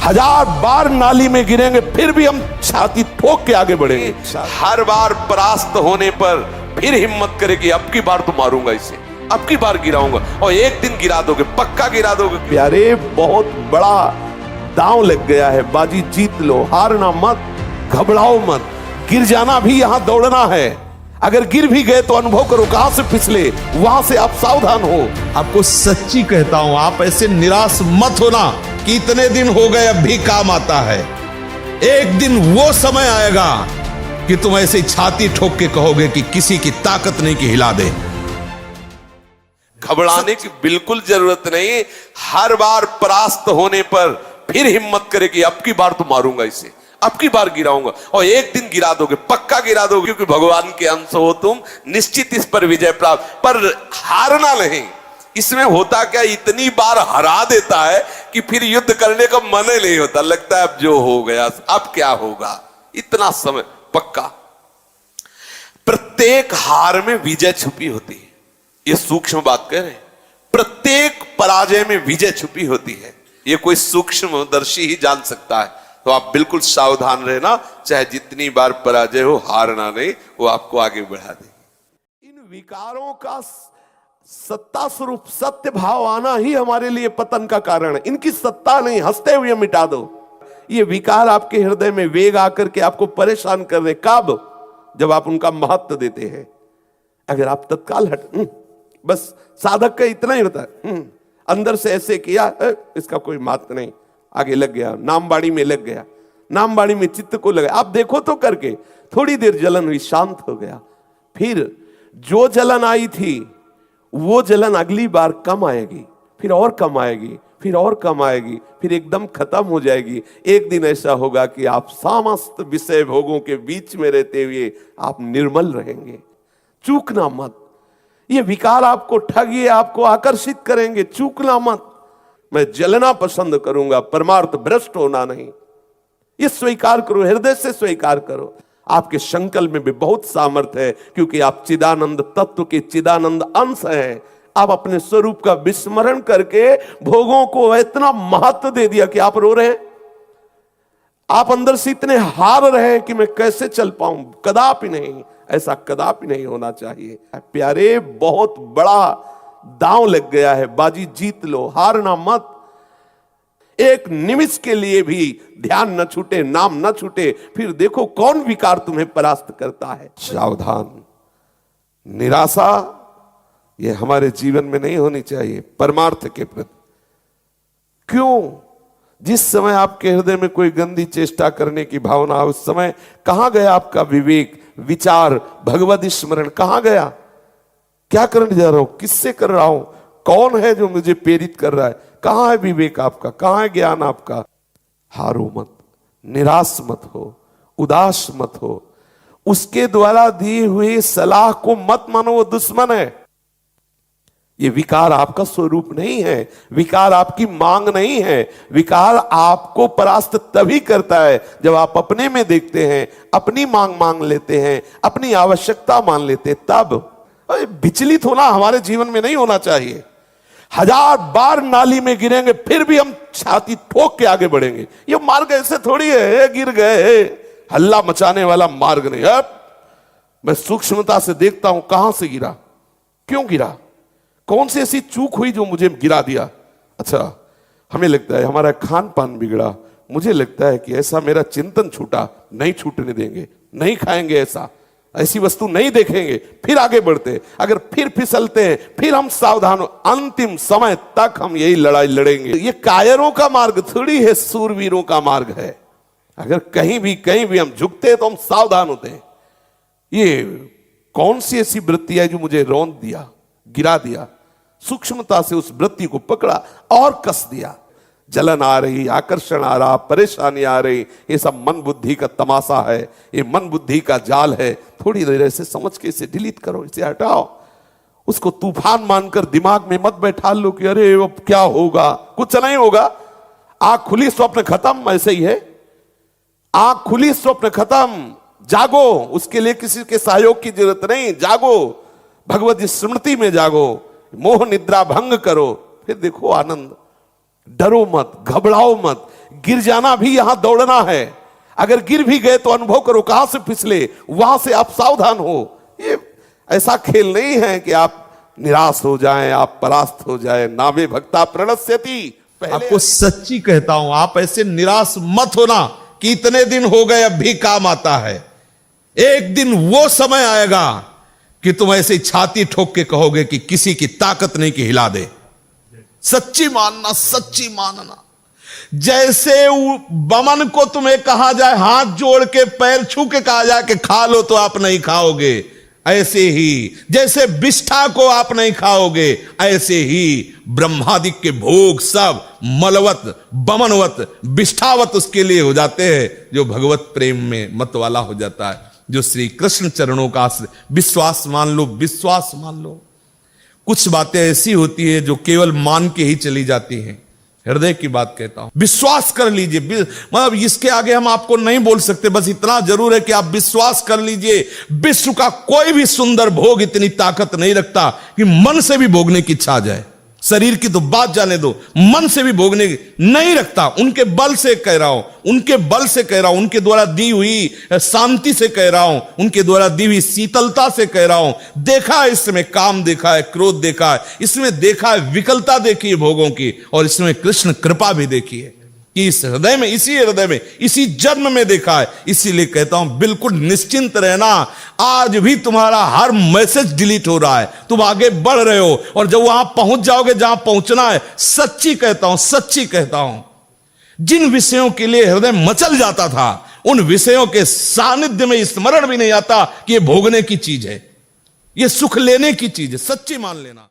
1000 बार नाली में गिरेंगे फिर भी हम छाती ठोक के आगे बढ़ेंगे। हर बार परास्त होने पर फिर हिम्मत करेगी, अब की बार तो मारूंगा इसे, अब की बार गिराऊंगा, और एक दिन गिरा दोगे, पक्का गिरा दोगे। प्यारे, बहुत बड़ा दांव लग गया है, बाजी जीत लो, हारना मत, घबराओ मत। गिर जाना भी यहां दौड़ना है। अगर गिर भी गए तो अनुभव करो कहां से फिसले, वहां से आप सावधान हो। आपको सच्ची कहता हूं, आप ऐसे निराश मत होना कि इतने दिन हो गए अब भी काम आता है। एक दिन वो समय आएगा कि तुम ऐसे छाती ठोक के कहोगे कि किसी की ताकत नहीं कि हिला दे। घबराने की बिल्कुल जरूरत नहीं। हर बार परास्त होने पर फिर हिम्मत करेगी, अब की बार तो मारूंगा इसे, अब की बार गिराऊंगा, और एक दिन गिरा दोगे, पक्का गिरा दोगे, क्योंकि भगवान के अंश हो तुम, निश्चित इस पर विजय प्राप्त। पर हारना नहीं। इसमें होता क्या, इतनी बार हरा देता है कि फिर युद्ध करने का मन ही नहीं होता, लगता है अब जो हो गया, अब क्या होगा, इतना समय पक्का। प्रत्येक हार में विजय छुपी होती है, ये सूक्ष्म बात कह रहे हैं। प्रत्येक पराजय में विजय छुपी होती है, ये कोई सूक्ष्मदर्शी ही जान सकता है। तो आप बिल्कुल सावधान रहना, चाहे जितनी बार पराजय हो, हारना नहीं, वो आपको आगे बढ़ा देगी। इन विकारों का सत्ता स्वरूप सत्य भाव आना ही हमारे लिए पतन का कारण है। इनकी सत्ता नहीं, हंसते हुए मिटा दो। ये विकार आपके हृदय में वेग आकर के आपको परेशान कर रहे, कब? जब आप उनका महत्व देते हैं। अगर आप तत्काल बस साधक का इतना ही होता है, अंदर से ऐसे किया, इसका कोई महत्व नहीं, आगे लग गया, नामबाड़ी में लग गया, नामबाड़ी में चित्त को लगा। आप देखो तो करके, थोड़ी देर जलन हुई, शांत हो गया, फिर जो जलन आई थी वो जलन अगली बार कम आएगी, फिर और कम आएगी, फिर और कम आएगी, फिर एकदम खत्म हो जाएगी। एक दिन ऐसा होगा कि आप समस्त विषय भोगों के बीच में रहते हुए आप निर्मल रहेंगे। चूकना मत। ये विकार आपको ठगिए, आपको आकर्षित करेंगे, चूकना मत। मैं जलना पसंद करूंगा, परमार्थ भ्रष्ट होना नहीं। ये स्वीकार करो, हृदय से स्वीकार करो। आपके संकल्प में भी बहुत सामर्थ्य है, क्योंकि आप चिदानंद तत्व के चिदानंद अंश हैं। आप अपने स्वरूप का विस्मरण करके भोगों को इतना महत्व दे दिया कि आप रो रहे हैं। आप अंदर से इतने हार रहे हैं कि मैं कैसे चल पाऊं। कदापि नहीं, ऐसा कदापि नहीं होना चाहिए। प्यारे, बहुत बड़ा दांव लग गया है, बाजी जीत लो, हारना मत। एक निमिष के लिए भी ध्यान न छूटे, नाम न छूटे, फिर देखो कौन विकार तुम्हें परास्त करता है। सावधान। निराशा ये हमारे जीवन में नहीं होनी चाहिए परमार्थ के प्रति। क्यों? जिस समय आपके हृदय में कोई गंदी चेष्टा करने की भावना है, उस समय कहां गया आपका विवेक, विचार, भगवत स्मरण कहां गया? क्या करने जा रहा हूं, किससे कर रहा हूं, कौन है जो मुझे प्रेरित कर रहा है? कहां है विवेक आपका, कहां है ज्ञान आपका? हारो मत, निराश मत हो, उदास मत हो। उसके द्वारा दी हुई सलाह को मत मानो, वो दुश्मन है। ये विकार आपका स्वरूप नहीं है, विकार आपकी मांग नहीं है। विकार आपको परास्त तभी करता है जब आप अपने में देखते हैं, अपनी मांग मांग लेते हैं, अपनी आवश्यकता मान लेते हैं, तब। विचलित होना हमारे जीवन में नहीं होना चाहिए। 1000 बार नाली में गिरेंगे फिर भी हम छाती ठोक के आगे बढ़ेंगे। ये मार्ग ऐसे थोड़ी है, गिर गए, हल्ला मचाने वाला मार्ग नहीं है। मैं सूक्ष्मता से देखता हूं कहां से गिरा, क्यों गिरा, कौन सी ऐसी चूक हुई जो मुझे गिरा दिया। अच्छा, हमें लगता है हमारा खान पान बिगड़ा, मुझे लगता है कि ऐसा मेरा चिंतन छूटा, नहीं छूटने देंगे, नहीं खाएंगे, ऐसा ऐसी वस्तु नहीं देखेंगे, फिर आगे बढ़ते। अगर फिर फिसलते हैं, फिर हम सावधान हो, अंतिम समय तक हम यही लड़ाई लड़ेंगे। ये कायरों का मार्ग थोड़ी है, सूरवीरों का मार्ग है। अगर कहीं भी हम झुकते हैं तो हम सावधान होते हैं। ये कौन सी ऐसी वृत्ति है जो मुझे रौंद दिया, गिरा दिया? सूक्ष्मता से उस वृत्ति को पकड़ा और कस दिया। जलन आ रही, आकर्षण आ रहा, परेशानी आ रही, ये सब मन बुद्धि का तमाशा है, ये मन बुद्धि का जाल है। थोड़ी देर ऐसे समझ के इसे डिलीट करो, इसे हटाओ। उसको तूफान मानकर दिमाग में मत बैठा लो कि अरे अब क्या होगा, कुछ नहीं होगा। आंख खुली, स्वप्न खत्म, ऐसे ही है। आंख खुली, स्वप्न खत्म, जागो। उसके लिए किसी के सहयोग की जरूरत नहीं, जागो, भगवत स्मृति में जागो, मोह निद्रा भंग करो, फिर देखो आनंद। डरो मत, घबराओ मत। गिर जाना भी यहां दौड़ना है। अगर गिर भी गए तो अनुभव करो कहां से फिसले, वहां से आप सावधान हो। ये ऐसा खेल नहीं है कि आप निराश हो जाएं, आप परास्त हो जाएं। नामे भक्ता प्रणश्यति। आपको सच्ची कहता हूं, आप ऐसे निराश मत होना कि इतने दिन हो गए अब भी काम आता है। एक दिन वो समय आएगा कि तुम ऐसे छाती ठोक के कहोगे कि किसी की ताकत नहीं कि हिला दे। सच्ची मानना, सच्ची मानना। जैसे बमन को तुम्हें कहा जाए हाथ जोड़ के पैर छू के कहा जाए कि खा लो तो आप नहीं खाओगे, ऐसे ही जैसे विष्ठा को आप नहीं खाओगे, ऐसे ही ब्रह्मादिक के भोग सब मलवत, बमनवत, विष्ठावत उसके लिए हो जाते हैं जो भगवत प्रेम में मत वाला हो जाता है, जो श्री कृष्ण चरणों का विश्वास मान लो, विश्वास मान लो। कुछ बातें ऐसी होती है जो केवल मान के ही चली जाती हैं। हृदय की बात कहता हूं, विश्वास कर लीजिए। मतलब इसके आगे हम आपको नहीं बोल सकते, बस इतना जरूर है कि आप विश्वास कर लीजिए। विश्व का कोई भी सुंदर भोग इतनी ताकत नहीं रखता कि मन से भी भोगने की इच्छा आ जाए। शरीर की तो बात जाने दो, मन से भी भोगने नहीं रखता। उनके बल से कह रहा हूं, उनके बल से कह रहा हूं, उनके द्वारा दी हुई शांति से कह रहा हूं, उनके द्वारा दी हुई शीतलता से कह रहा हूं। देखा है इसमें काम, देखा है क्रोध, देखा है इसमें, देखा है विकलता देखी है भोगों की, और इसमें कृष्ण कृपा भी देखी है कि इस हृदय में, इसी हृदय में, इसी जन्म में देखा है। इसीलिए कहता हूं बिल्कुल निश्चिंत रहना। आज भी तुम्हारा हर मैसेज डिलीट हो रहा है, तुम आगे बढ़ रहे हो, और जब वहां पहुंच जाओगे जहां पहुंचना है, सच्ची कहता हूं, सच्ची कहता हूं, जिन विषयों के लिए हृदय मचल जाता था, उन विषयों के सानिध्य में स्मरण भी नहीं आता कि ये भोगने की चीज है, ये सुख लेने की चीज है। सच्ची मान लेना।